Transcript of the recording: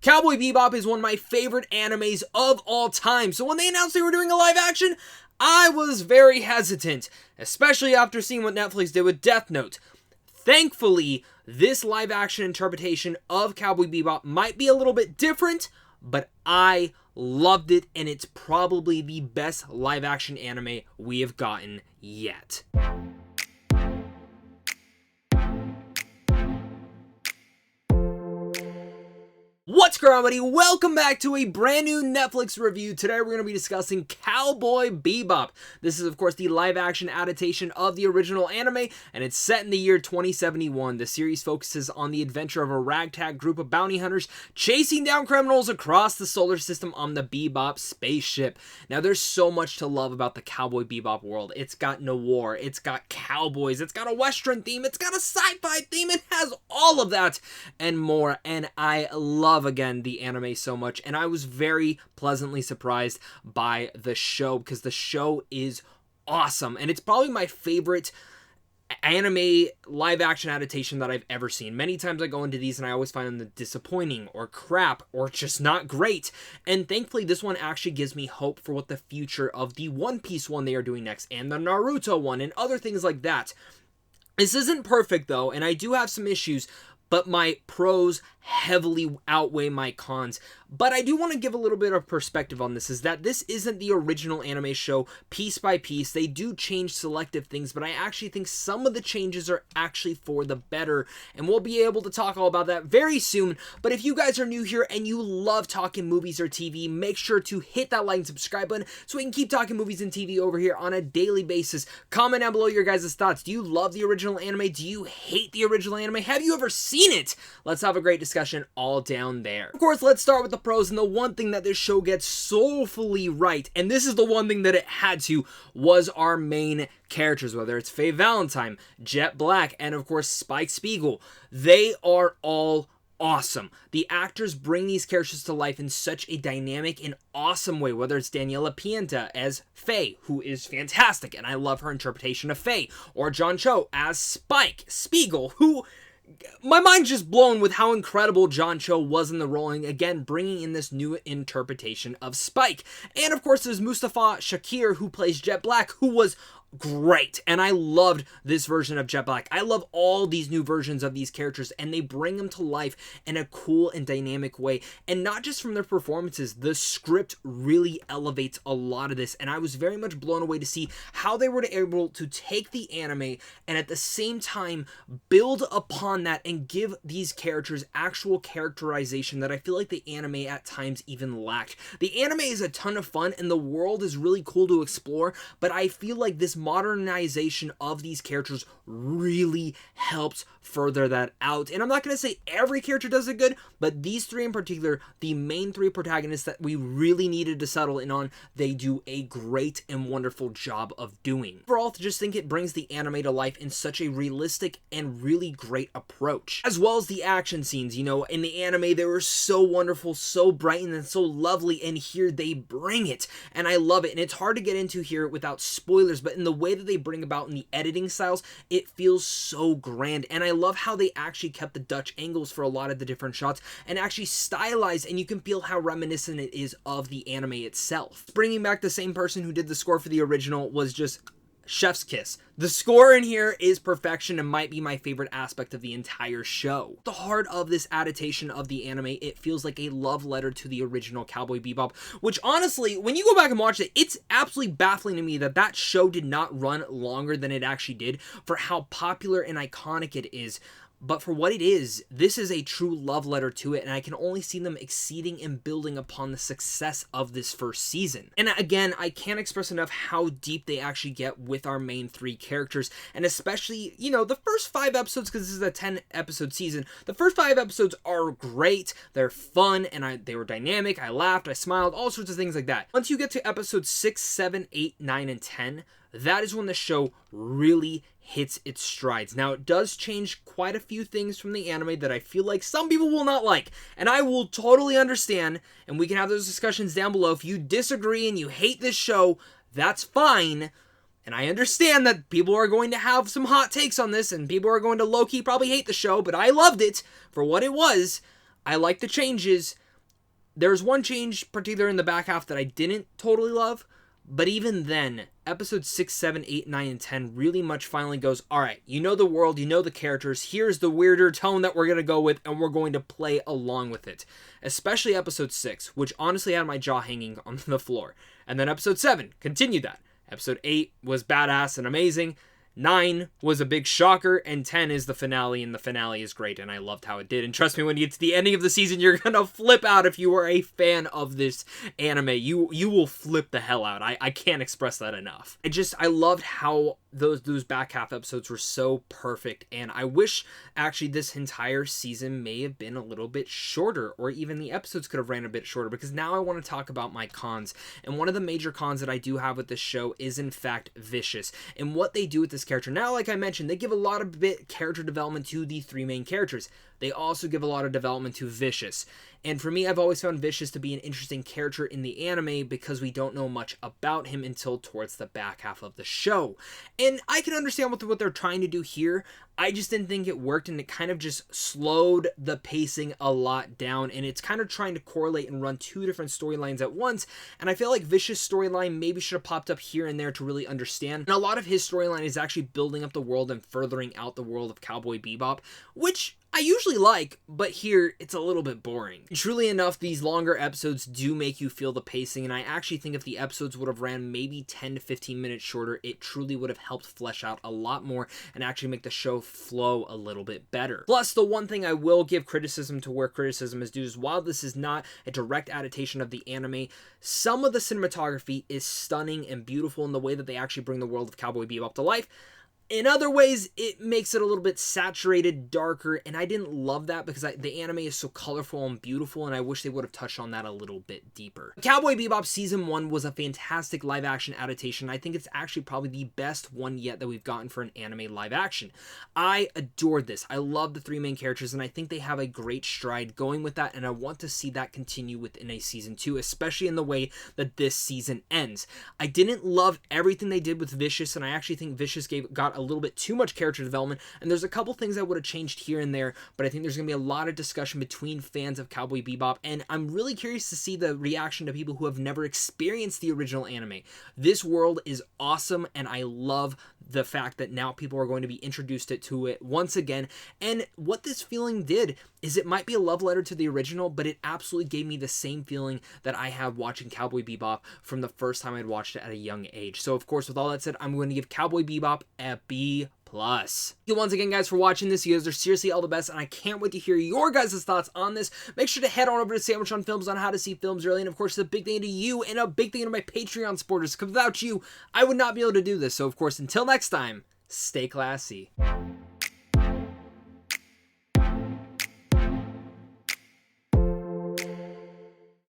Cowboy Bebop is one of my favorite animes of all time, so when they announced they were doing a live action, I was very hesitant, especially after seeing what Netflix did with Death Note. Thankfully, this live action interpretation of Cowboy Bebop might be a little bit different, but I loved it, and it's probably the best live action anime we have gotten yet. What's going on, buddy? Welcome back to a brand new Netflix review. Today we're going to be discussing Cowboy Bebop. This is, of course, the live-action adaptation of the original anime, and it's set in the year 2071. The series focuses on the adventure of a ragtag group of bounty hunters chasing down criminals across the solar system on the Bebop spaceship. Now, there's so much to love about the Cowboy Bebop world. It's got noir, it's got cowboys, it's got a western theme, it's got a sci-fi theme, it has all of that and more, and I love again the anime so much, and I was very pleasantly surprised by the show because the show is awesome, and it's probably my favorite anime live action adaptation that I've ever seen. Many times I go into these and I always find them disappointing or crap or just not great, and thankfully this one actually gives me hope for what the future of the One Piece one they are doing next and the Naruto one and other things like that. This isn't perfect though, and I do have some issues, but my pros heavily outweigh my cons. But I do want to give a little bit of perspective on this, is that this isn't the original anime show piece by piece. They do change selective things, but I actually think some of the changes are actually for the better, and we'll be able to talk all about that very soon. But if you guys are new here and you love talking movies or TV, make sure to hit that like and subscribe button so we can keep talking movies and TV over here on a daily basis. Comment down below your guys' thoughts. Do you love the original anime? Do you hate the original anime? Have you ever seen it? Let's have a great discussion all down there. Of course, let's start with the pros, and the one thing that this show gets soulfully right, and this is the one thing that it had to, was our main characters, whether it's Faye Valentine, Jet Black, and of course Spike Spiegel. They are all awesome. The actors bring these characters to life in such a dynamic and awesome way, whether it's Daniella Pineda as Faye, who is fantastic, and I love her interpretation of Faye, or John Cho as Spike Spiegel, who my mind's just blown with how incredible John Cho was in the role, and again, bringing in this new interpretation of Spike. And of course, there's Mustafa Shakir, who plays Jet Black, who was great, and I loved this version of Jet Black. I love all these new versions of these characters, and they bring them to life in a cool and dynamic way, and not just from their performances. The script really elevates a lot of this, and I was very much blown away to see how they were able to take the anime and at the same time build upon that and give these characters actual characterization that I feel like the anime at times even lacked. The anime is a ton of fun, and the world is really cool to explore, but I feel like this modernization of these characters really helps further that out. And I'm not going to say every character does it good, but these three in particular, the main three protagonists that we really needed to settle in on, they do a great and wonderful job of doing. Overall, I just think it brings the anime to life in such a realistic and really great approach. As well as the action scenes, you know, in the anime, they were so wonderful, so bright, and so lovely, and here they bring it, and I love it. And it's hard to get into here without spoilers, but in the way that they bring about in the editing styles, it feels so grand, and I love how they actually kept the Dutch angles for a lot of the different shots and actually stylized, and you can feel how reminiscent it is of the anime itself. Bringing back the same person who did the score for the original was just chef's kiss. The score in here is perfection and might be my favorite aspect of the entire show. The heart of this adaptation of the anime, it feels like a love letter to the original Cowboy Bebop, which honestly, when you go back and watch it, it's absolutely baffling to me that that show did not run longer than it actually did for how popular and iconic it is. But for what it is, this is a true love letter to it, and I can only see them exceeding and building upon the success of this first season. And again, I can't express enough how deep they actually get with our main three characters, and especially, you know, the first 5 episodes, because this is a 10-episode season, the first 5 episodes are great, they're fun, and they were dynamic, I laughed, I smiled, all sorts of things like that. Once you get to episodes 6, 7, 8, 9, and 10, that is when the show really hits its strides. Now, it does change quite a few things from the anime that I feel like some people will not like, and I will totally understand, and we can have those discussions down below. If you disagree and you hate this show, that's fine, and I understand that people are going to have some hot takes on this, and people are going to low-key probably hate the show, but I loved it for what it was. I like the changes, There's one change, particularly in the back half, that I didn't totally love, but even then, episodes 6, 7, 8, 9, and 10 really much finally goes, all right, you know the world, you know the characters, here's the weirder tone that we're going to go with, and we're going to play along with it. Especially episode 6, which honestly had my jaw hanging on the floor. And then episode 7 continued that. Episode 8 was badass and amazing. 9 was a big shocker, and 10 is the finale, and the finale is great, and I loved how it did. And trust me, when you get to the ending of the season, you're gonna flip out if you are a fan of this anime. You will flip the hell out. I can't express that enough. I loved how those back half episodes were so perfect, and I wish actually this entire season may have been a little bit shorter, or even the episodes could have ran a bit shorter, because now I want to talk about my cons. And one of the major cons that I do have with this show is in fact Vicious, and what they do with this character. Now, like I mentioned, they give a lot of character development to the 3 main characters. They also give a lot of development to Vicious. And for me, I've always found Vicious to be an interesting character in the anime because we don't know much about him until towards the back half of the show. And I can understand what they're trying to do here. I just didn't think it worked, and it kind of just slowed the pacing a lot down, and it's kind of trying to correlate and run 2 different storylines at once, and I feel like Vicious' storyline maybe should have popped up here and there to really understand. And a lot of his storyline is actually building up the world and furthering out the world of Cowboy Bebop, which I usually like, but here it's a little bit boring. Truly enough, these longer episodes do make you feel the pacing, and I actually think if the episodes would have ran maybe 10 to 15 minutes shorter, it truly would have helped flesh out a lot more and actually make the show flow a little bit better. Plus, the one thing I will give criticism to where criticism is due is while this is not a direct adaptation of the anime, some of the cinematography is stunning and beautiful in the way that they actually bring the world of Cowboy Bebop to life. In other ways, it makes it a little bit saturated, darker, and I didn't love that because the anime is so colorful and beautiful, and I wish they would have touched on that a little bit deeper. Cowboy Bebop Season 1 was a fantastic live-action adaptation. I think it's actually probably the best one yet that we've gotten for an anime live-action. I adored this. I love the 3 main characters, and I think they have a great stride going with that, and I want to see that continue within a Season 2, especially in the way that this season ends. I didn't love everything they did with Vicious, and I actually think Vicious got a little bit too much character development, and there's a couple things I would have changed here and there, but I think there's going to be a lot of discussion between fans of Cowboy Bebop, and I'm really curious to see the reaction to people who have never experienced the original anime. This world is awesome, and I love the fact that now people are going to be introduced to it once again, and what this feeling did is it might be a love letter to the original, but it absolutely gave me the same feeling that I had watching Cowboy Bebop from the first time I'd watched it at a young age. So of course, with all that said, I'm going to give Cowboy Bebop a B+. Thank you once again, guys, for watching this. You guys are seriously all the best, and I can't wait to hear your guys' thoughts on this. Make sure to head on over to Sandwich on Films on how to see films early, and of course, a big thing to you and a big thing to my Patreon supporters, because without you, I would not be able to do this. So of course, until next time, stay classy.